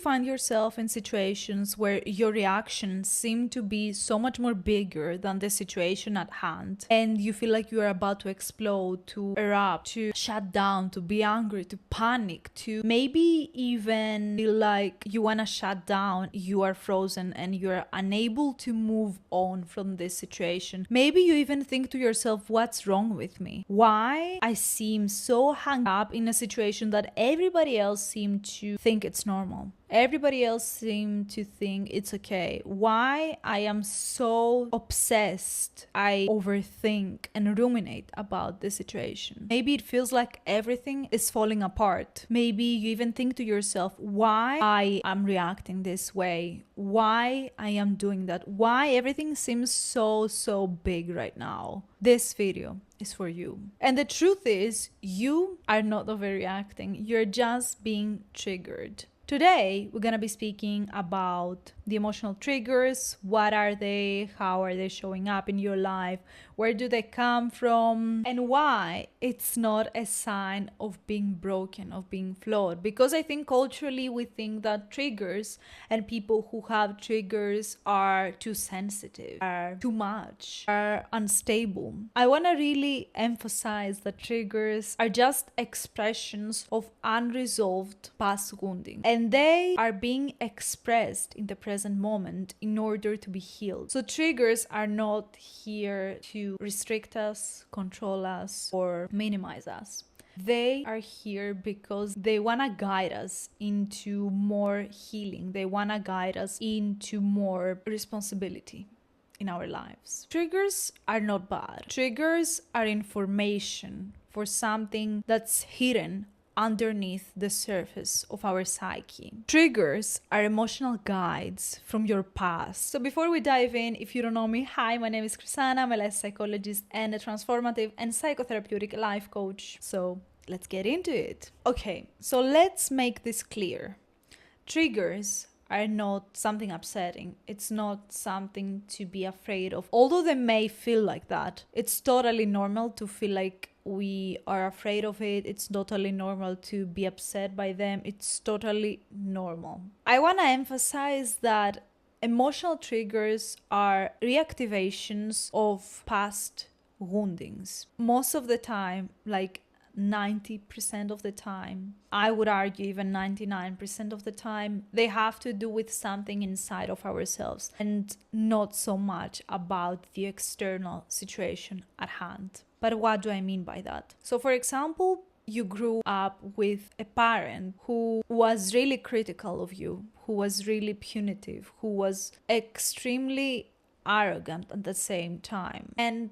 find yourself in situations where your reactions seem to be so much more bigger than the situation at hand, and you feel like you are about to explode, to erupt, to shut down, to be angry, to panic, to maybe even feel like you want to shut down, you are frozen and you're unable to move on from this situation. Maybe you even think to yourself, what's wrong with me? Why I seem so hung up in a situation that everybody else seemed to think it's normal. Everybody else seemed to think it's okay. Why I am so obsessed. I overthink and ruminate about the situation. Maybe it feels like everything is falling apart. Maybe you even think to yourself, why I am reacting this way? Why I am doing that? Why everything seems so big right now? This video is for you. And the truth is, you are not overreacting. You're just being triggered. Today, we're going to be speaking about the emotional triggers. What are they? How are they showing up in your life? Where do they come from? And why it's not a sign of being broken, of being flawed. Because I think culturally we think that triggers and people who have triggers are too sensitive, are too much, are unstable. I want to really emphasize that triggers are just expressions of unresolved past wounding. And they are being expressed in the present moment in order to be healed. So triggers are not here to restrict us, control us, or minimize us. They are here because they want to guide us into more healing. They want to guide us into more responsibility in our lives. Triggers are not bad. Triggers are information for something that's hidden underneath the surface of our psyche. Triggers are emotional guides from your past. So before we dive in, if you don't know me, hi, my name is Chrisana. I'm a life psychologist and a transformative and psychotherapeutic life coach. So let's get into it. Okay, so let's make this clear. Triggers are not something upsetting. It's not something to be afraid of. Although they may feel like that, it's totally normal to feel like we are afraid of it. It's totally normal to be upset by them. It's totally normal. I want to emphasize that emotional triggers are reactivations of past woundings. Most of the time, like 90% of the time, I would argue even 99% of the time, they have to do with something inside of ourselves and not so much about the external situation at hand. But what do I mean by that? So for example, you grew up with a parent who was really critical of you, who was really punitive, who was extremely arrogant at the same time. And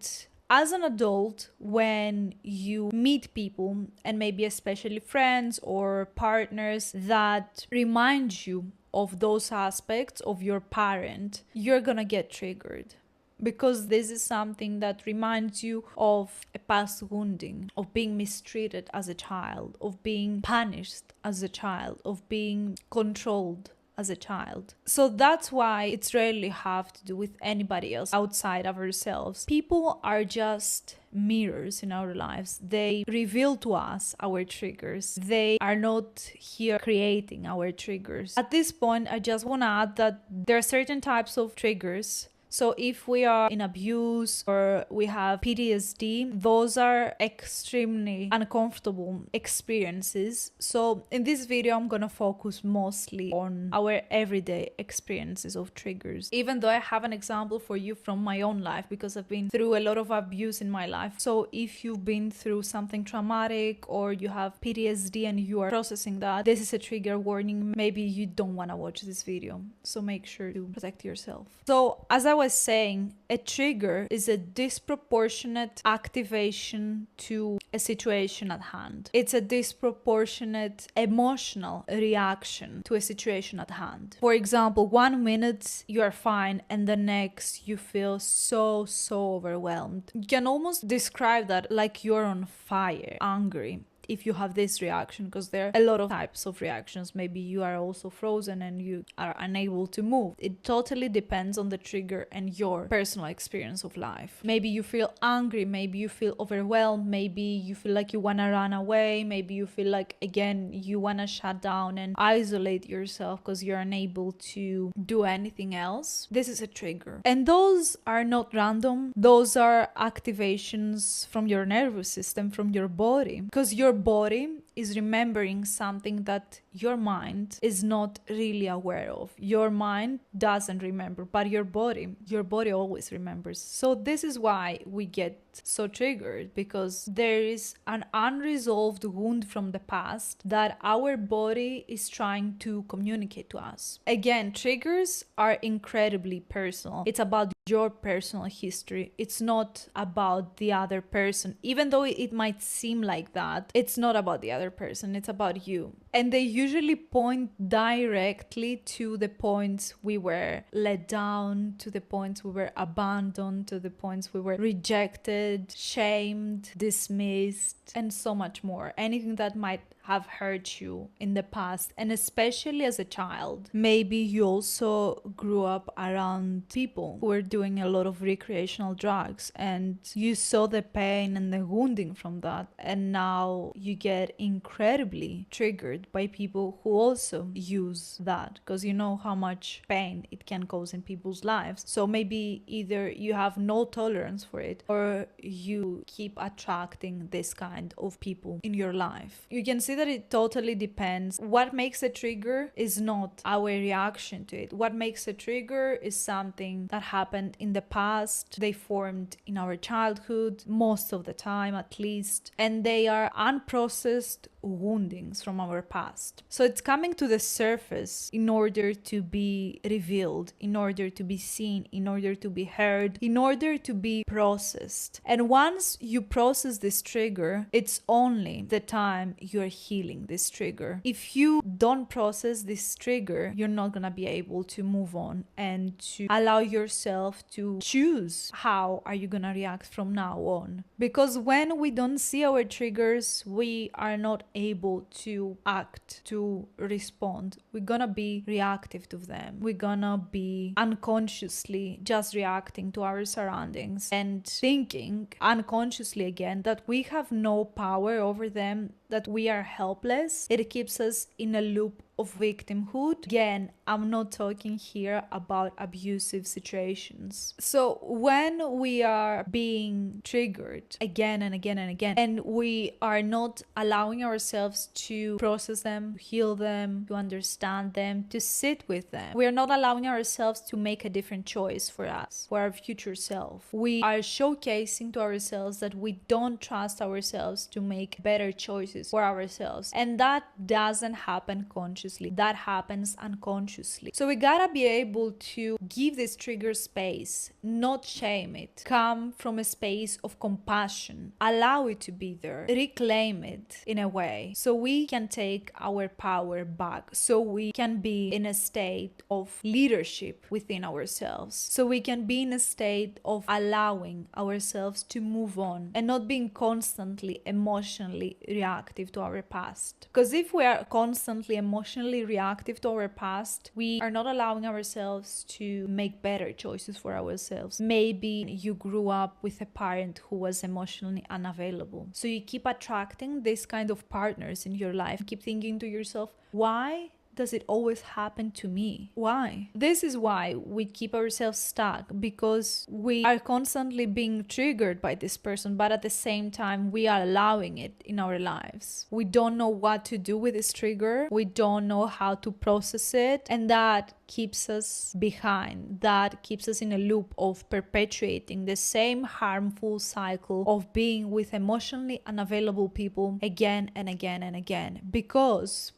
as an adult, when you meet people, and maybe especially friends or partners that remind you of those aspects of your parent, you're gonna get triggered. Because this is something that reminds you of a past wounding, of being mistreated as a child, of being punished as a child, of being controlled as a child. So that's why it's rarely have to do with anybody else outside of ourselves. People are just mirrors in our lives. They reveal to us our triggers. They are not here creating our triggers. At this point, I just want to add that there are certain types of triggers. So if we are in abuse or we have PTSD, those are extremely uncomfortable experiences. So in this video, I'm going to focus mostly on our everyday experiences of triggers. Even though I have an example for you from my own life, because I've been through a lot of abuse in my life. So if you've been through something traumatic or you have PTSD and you are processing that, this is a trigger warning. Maybe you don't want to watch this video. So make sure to protect yourself. So as I was saying, a trigger is a disproportionate activation to a situation at hand. It's a disproportionate emotional reaction to a situation at hand. For example, 1 minute you are fine and the next you feel so overwhelmed. You can almost describe that like you're on fire, angry, if you have this reaction, because there are a lot of types of reactions. Maybe you are also frozen and you are unable to move. It totally depends on the trigger and your personal experience of life. Maybe you feel angry, maybe you feel overwhelmed, maybe you feel like you want to run away, maybe you feel like, again, you want to shut down and isolate yourself because you're unable to do anything else. This is a trigger. And those are not random. Those are activations from your nervous system, from your body, because your body is remembering something that your mind is not really aware of. Your mind doesn't remember, but your body always remembers. So this is why we get so triggered, because there is an unresolved wound from the past that our body is trying to communicate to us. Again, triggers are incredibly personal. It's about your personal history. It's not about the other person. Even though it might seem like that, it's not about the other person, it's about you. And they usually point directly to the points we were let down, to the points we were abandoned, to the points we were rejected, shamed, dismissed, and so much more. Anything that might have hurt you in the past, and especially as a child. Maybe you also grew up around people who were doing a lot of recreational drugs and you saw the pain and the wounding from that, and now you get incredibly triggered by people who also use that, because you know how much pain it can cause in people's lives. So maybe either you have no tolerance for it, or you keep attracting this kind of people in your life. You can see that it totally depends. What makes a trigger is not our reaction to it. What makes a trigger is something that happened in the past. They formed in our childhood, most of the time at least, and they are unprocessed woundings from our past. So it's coming to the surface in order to be revealed, in order to be seen, in order to be heard, in order to be processed. And once you process this trigger, it's only the time you're healing this trigger. If you don't process this trigger, you're not gonna be able to move on and to allow yourself to choose how are you gonna react from now on. Because when we don't see our triggers, we are not able to act, to respond. We're gonna be reactive to them. We're gonna be unconsciously just reacting to our surroundings and thinking unconsciously again that we have no power over them, that we are helpless. It keeps us in a loop of victimhood. Again, I'm not talking here about abusive situations. So when we are being triggered again and again and again, and we are not allowing ourselves to process them, heal them, to understand them, to sit with them, we are not allowing ourselves to make a different choice for us, for our future self. We are showcasing to ourselves that we don't trust ourselves to make better choices for ourselves. And that doesn't happen consciously. That happens unconsciously. So we gotta be able to give this trigger space, not shame it. Come from a space of compassion. Allow it to be there. Reclaim it in a way so we can take our power back. So we can be in a state of leadership within ourselves. So we can be in a state of allowing ourselves to move on and not being constantly emotionally reactive to our past. Because if we are constantly emotionally reactive to our past, we are not allowing ourselves to make better choices for ourselves. Maybe you grew up with a parent who was emotionally unavailable. So you keep attracting this kind of partners in your life. Keep thinking to yourself, why does it always happen to me? Why? This is why we keep ourselves stuck, because we are constantly being triggered by this person, but at the same time, we are allowing it in our lives. We don't know what to do with this trigger. We don't know how to process it. And that keeps us behind. That keeps us in a loop of perpetuating the same harmful cycle of being with emotionally unavailable people again and again and again, because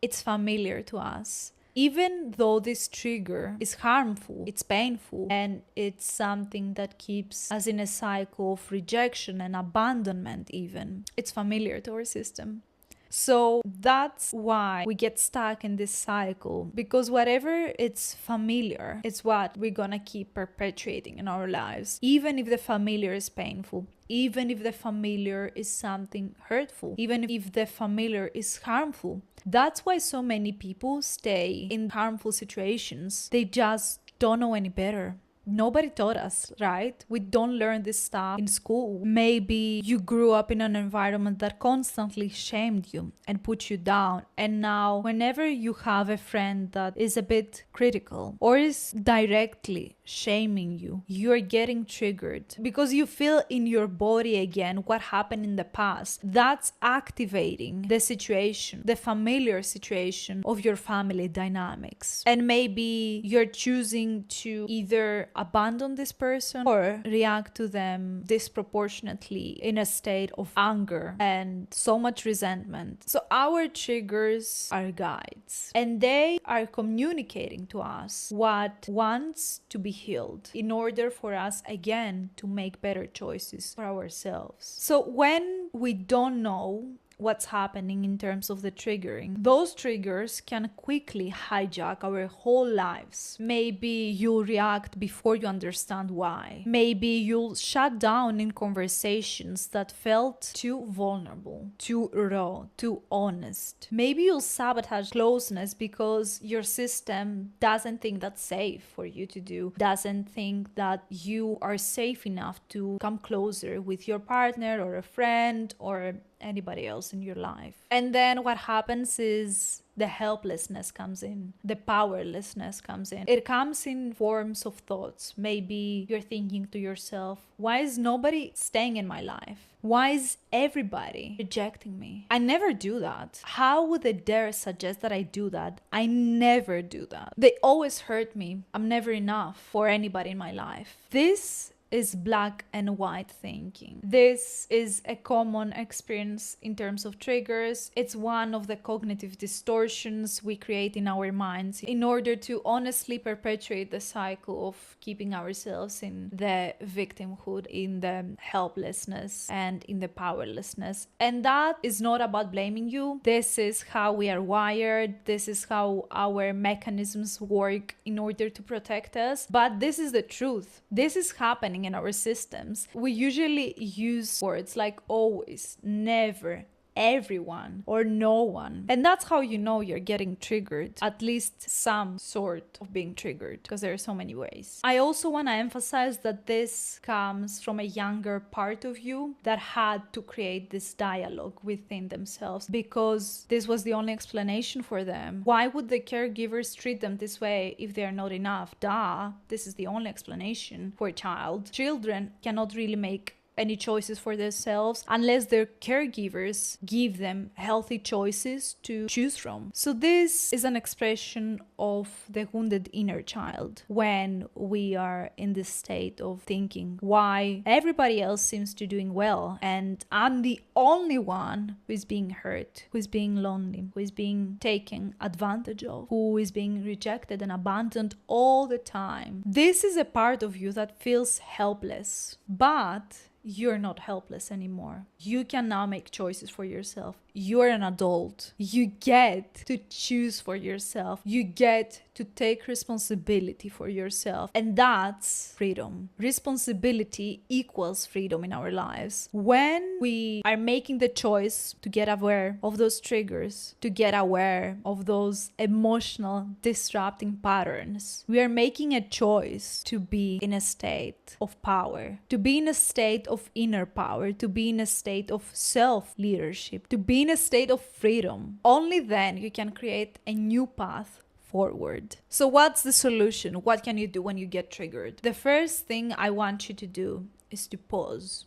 it's familiar to us. Even though this trigger is harmful, it's painful, and it's something that keeps us in a cycle of rejection and abandonment even, it's familiar to our system. So that's why we get stuck in this cycle, because whatever it's familiar, it's what we're gonna keep perpetuating in our lives, even if the familiar is painful, even if the familiar is something hurtful, even if the familiar is harmful. That's why so many people stay in harmful situations. They just don't know any better. Nobody taught us, right? We don't learn this stuff in school. Maybe you grew up in an environment that constantly shamed you and put you down. And now, whenever you have a friend that is a bit critical or is directly shaming you, you're getting triggered because you feel in your body again what happened in the past. That's activating the situation, the familiar situation of your family dynamics. And maybe you're choosing to either abandon this person or react to them disproportionately in a state of anger and so much resentment. So our triggers are guides, and they are communicating to us what wants to be healed in order for us again to make better choices for ourselves. So when we don't know what's happening in terms of the triggering, those triggers can quickly hijack our whole lives. Maybe you'll react before you understand why. Maybe you'll shut down in conversations that felt too vulnerable, too raw, too honest. Maybe you'll sabotage closeness because your system doesn't think that's safe for you to do, doesn't think that you are safe enough to come closer with your partner or a friend or anybody else in your life. And then what happens is the helplessness comes in, the powerlessness comes in. It comes in forms of thoughts. Maybe you're thinking to yourself, why is nobody staying in my life? Why is everybody rejecting me? I never do that. How would they dare suggest that I do that? I never do that. They always hurt me. I'm never enough for anybody in my life. This is black and white thinking. This is a common experience in terms of triggers. It's one of the cognitive distortions we create in our minds in order to honestly perpetuate the cycle of keeping ourselves in the victimhood, in the helplessness, and in the powerlessness. And that is not about blaming you. This is how we are wired. This is how our mechanisms work in order to protect us. But this is the truth. This is happening in our systems. We usually use words like always, never, everyone, or no one. And that's how you know you're getting triggered, at least some sort of being triggered, because there are so many ways. I also want to emphasize that this comes from a younger part of you that had to create this dialogue within themselves because this was the only explanation for them. Why would the caregivers treat them this way if they're not enough? Duh, this is the only explanation for a child. Children cannot really make any choices for themselves unless their caregivers give them healthy choices to choose from. So this is an expression of the wounded inner child when we are in this state of thinking why everybody else seems to be doing well and I'm the only one who is being hurt, who is being lonely, who is being taken advantage of, who is being rejected and abandoned all the time. This is a part of you that feels helpless, but you're not helpless anymore. You can now make choices for yourself. You're an adult. You get to choose for yourself. You get to take responsibility for yourself. And that's freedom. Responsibility equals freedom in our lives. When we are making the choice to get aware of those triggers, to get aware of those emotional disrupting patterns, we are making a choice to be in a state of power, to be in a state of inner power, to be in a state of self-leadership, to be in a state of freedom. Only then you can create a new path forward. So what's the solution? What can you do when you get triggered? The first thing I want you to do is to pause.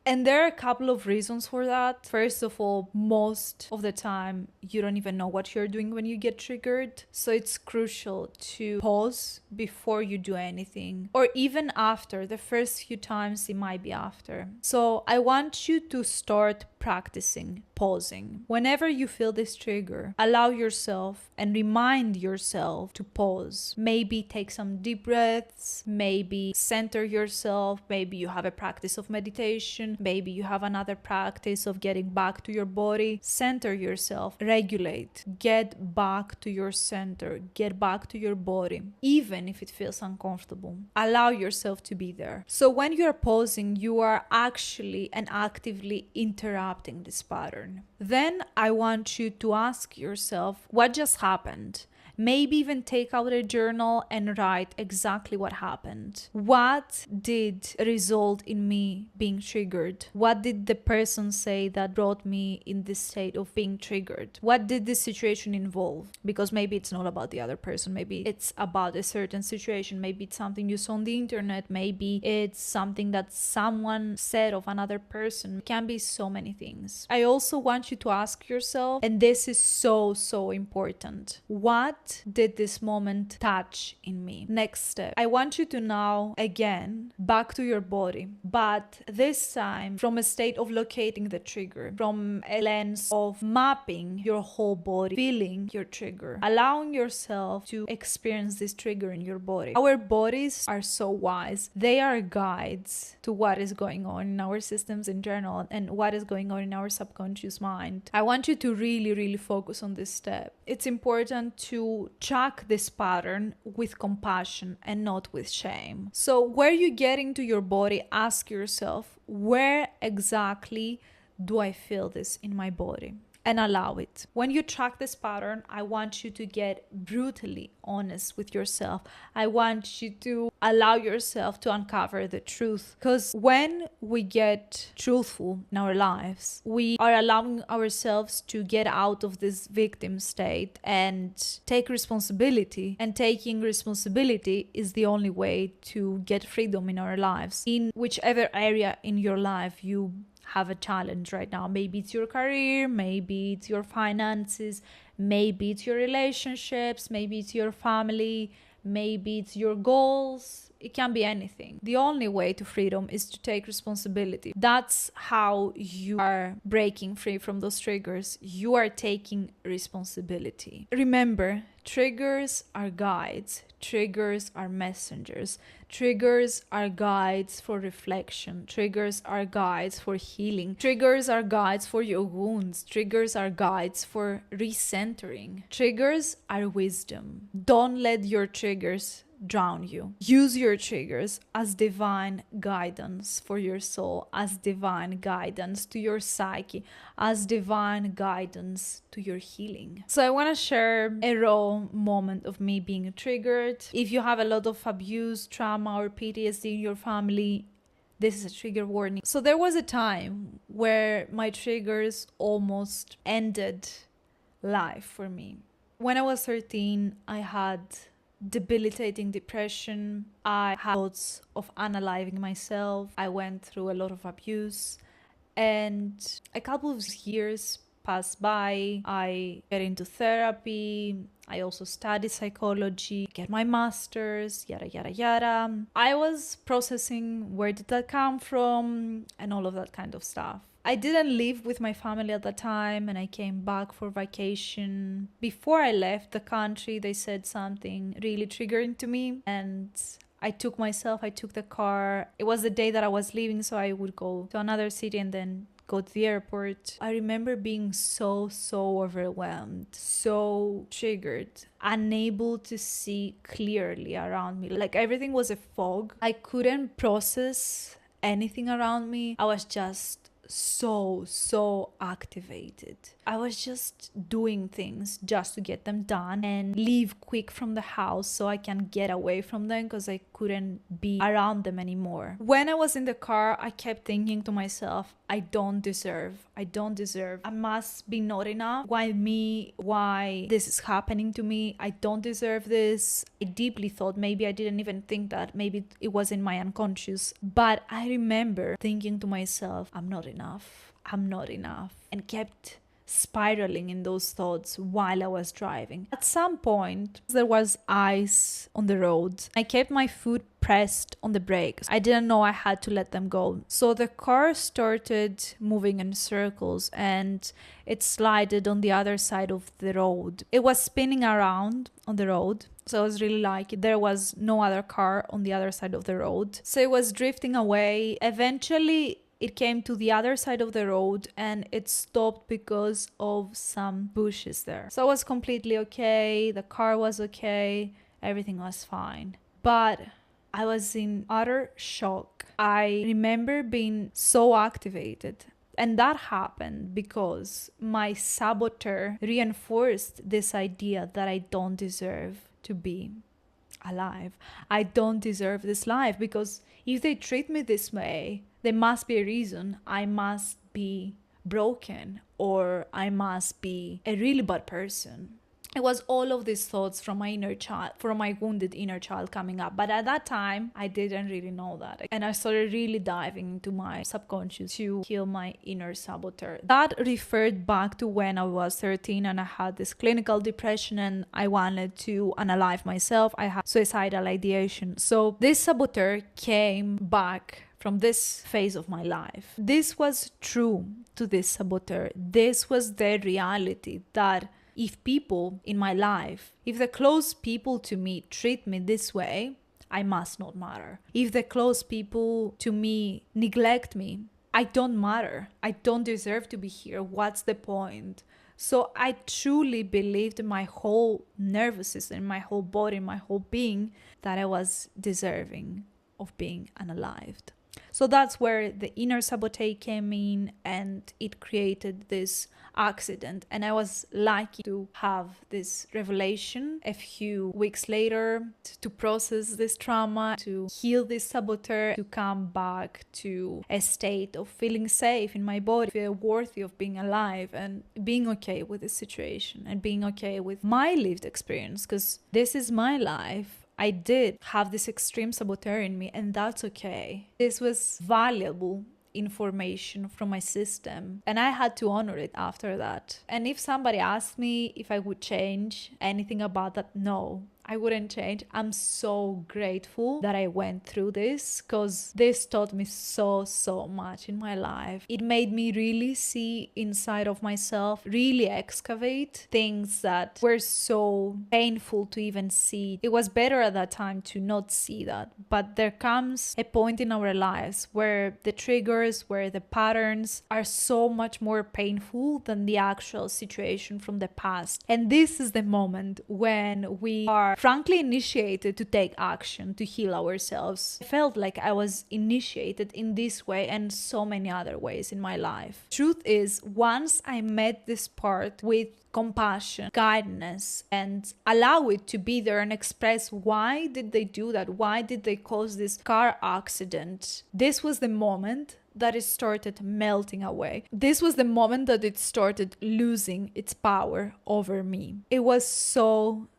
And there are a couple of reasons for that. First of all, most of the time, you don't even know what you're doing when you get triggered. So it's crucial to pause before you do anything, or even after. The first few times, it might be after. So I want you to start practicing pausing. Whenever you feel this trigger, allow yourself and remind yourself to pause. Maybe take some deep breaths, maybe center yourself, maybe you have a practice of meditation, maybe you have another practice of getting back to your body. Center yourself, regulate, get back to your center, get back to your body, even if it feels uncomfortable. Allow yourself to be there. So when you're pausing, you are actually and actively interrupting this pattern. Then I want you to ask yourself, what just happened? Maybe even take out a journal and write exactly what happened. What did result in me being triggered? What did the person say that brought me in this state of being triggered? What did this situation involve? Because maybe it's not about the other person. Maybe it's about a certain situation. Maybe it's something you saw on the internet. Maybe it's something that someone said of another person. It can be so many things. I also want you to ask yourself, and this is so important, what did this moment touch in me? Next step, I want you to now again back to your body, but this time from a state of locating the trigger, from a lens of mapping your whole body, feeling your trigger, allowing yourself to experience this trigger in your body. Our bodies are so wise. They are guides to what is going on in our systems in general and what is going on in our subconscious mind. I want you to really focus on this step. It's important to track this pattern with compassion and not with shame. So where you get into your body, ask yourself, where exactly do I feel this in my body? And allow it. When you track this pattern, I want you to get brutally honest with yourself. I want you to allow yourself to uncover the truth. Because when we get truthful in our lives, we are allowing ourselves to get out of this victim state and take responsibility. And taking responsibility is the only way to get freedom in our lives. In whichever area in your life you have a challenge right now. Maybe it's your career, maybe it's your finances, maybe it's your relationships, maybe it's your family, maybe it's your goals. It can be anything. The only way to freedom is to take responsibility. That's how you are breaking free from those triggers. You are taking responsibility. Remember, triggers are guides. Triggers are messengers. Triggers are guides for reflection. Triggers are guides for healing. Triggers are guides for your wounds. Triggers are guides for recentering. Triggers are wisdom. Don't let your triggers drown you. Use your triggers as divine guidance for your soul, as divine guidance to your psyche, as divine guidance to your healing. So I want to share a raw moment of me being triggered. If you have a lot of abuse, trauma, or PTSD in your family, this is a trigger warning. So there was a time where my triggers almost ended life for me. When I was 13, I had debilitating depression. I had thoughts of unaliving myself. I went through a lot of abuse, and a couple of years passed by. I get into therapy. I also study psychology, get my master's, yada. I was processing where did that come from and all of that kind of stuff. I didn't live with my family at the time, and I came back for vacation. Before I left the country, they said something really triggering to me, and I took the car. It was the day that I was leaving, so I would go to another city and then go to the airport. I remember being so overwhelmed, so triggered, unable to see clearly around me. Like everything was a fog. I couldn't process anything around me. I was just so activated. I was just doing things just to get them done and leave quick from the house so I can get away from them because I couldn't be around them anymore. When I was in the car, I kept thinking to myself, I don't deserve. I must be not enough. Why me? Why this is happening to me? I don't deserve this. I deeply thought, maybe I didn't even think that. Maybe it was in my unconscious. But I remember thinking to myself, I'm not enough, and kept spiraling in those thoughts while I was driving. At some point, there was ice on the road. I kept my foot pressed on the brakes. I didn't know I had to let them go. So the car started moving in circles and it slided on the other side of the road. It was spinning around on the road. So I was really lucky. There was no other car on the other side of the road. So it was drifting away. Eventually, it came to the other side of the road and it stopped because of some bushes there. So I was completely okay. The car was okay. Everything was fine. But I was in utter shock. I remember being so activated. And that happened because my saboteur reinforced this idea that I don't deserve to be alive. I don't deserve this life because if they treat me this way, there must be a reason. I must be broken or I must be a really bad person. It was all of these thoughts from my inner child, from my wounded inner child coming up. But at that time, I didn't really know that. And I started really diving into my subconscious to heal my inner saboteur. That referred back to when I was 13 and I had this clinical depression and I wanted to unalive myself. I had suicidal ideation. So this saboteur came back from this phase of my life. This was true to this saboteur. This was their reality, that if people in my life, if the close people to me treat me this way, I must not matter. If the close people to me neglect me, I don't matter. I don't deserve to be here. What's the point? So I truly believed in my whole nervous system, my whole body, my whole being, that I was deserving of being unalived. So that's where the inner sabotage came in and it created this accident. And I was lucky to have this revelation a few weeks later to process this trauma, to heal this saboteur, to come back to a state of feeling safe in my body, feel worthy of being alive and being okay with the situation and being okay with my lived experience, because this is my life. I did have this extreme saboteur in me, and that's okay. This was valuable information from my system, and I had to honor it after that. And if somebody asked me if I would change anything about that, no, I wouldn't change. I'm so grateful that I went through this, because this taught me so much in my life. It made me really see inside of myself, really excavate things that were so painful to even see. It was better at that time to not see that, but there comes a point in our lives where the triggers, where the patterns are so much more painful than the actual situation from the past. And this is the moment when we are frankly initiated to take action to heal ourselves. I felt like I was initiated in this way and so many other ways in my life. Truth is, once I met this part with compassion, kindness, and allow it to be there and express why did they do that? Why did they cause this car accident? This was the moment that it started melting away. This was the moment that it started losing its power over me. It was so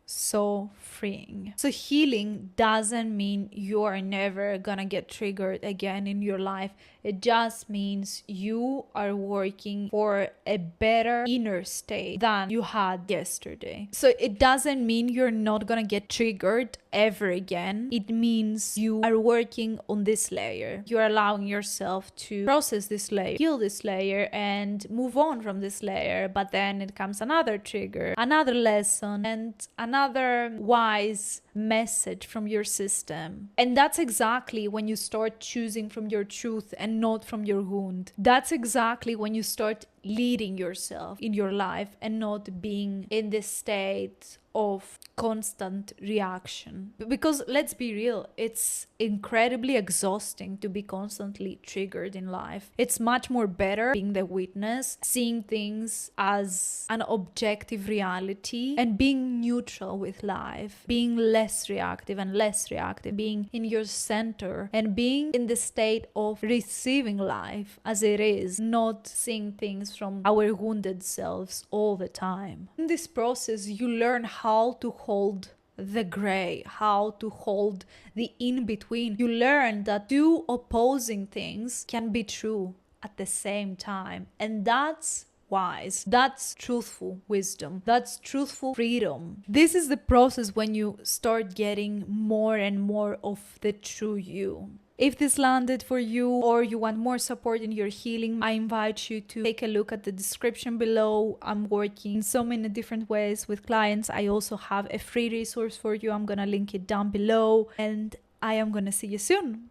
freeing. So healing doesn't mean you are never gonna get triggered again in your life. It just means you are working for a better inner state than you had yesterday. So it doesn't mean you're not gonna get triggered ever again. It means you are working on this layer. You're allowing yourself to process this layer, heal this layer, and move on from this layer. But then it comes another trigger, another lesson, and another wise message from your system. And that's exactly when you start choosing from your truth and not from your wound. That's exactly when you start leading yourself in your life and not being in this state of constant reaction. Because let's be real, it's incredibly exhausting to be constantly triggered in life. It's much more better being the witness, seeing things as an objective reality, and being neutral with life, being less reactive and less reactive, being in your center and being in the state of receiving life as it is, not seeing things from our wounded selves all the time. In this process, you learn how to hold the gray, how to hold the in-between. You learn that two opposing things can be true at the same time. And that's wise. That's truthful wisdom. That's truthful freedom. This is the process when you start getting more and more of the true you. If this landed for you or you want more support in your healing, I invite you to take a look at the description below. I'm working in so many different ways with clients. I also have a free resource for you. I'm gonna link it down below, and I am gonna see you soon.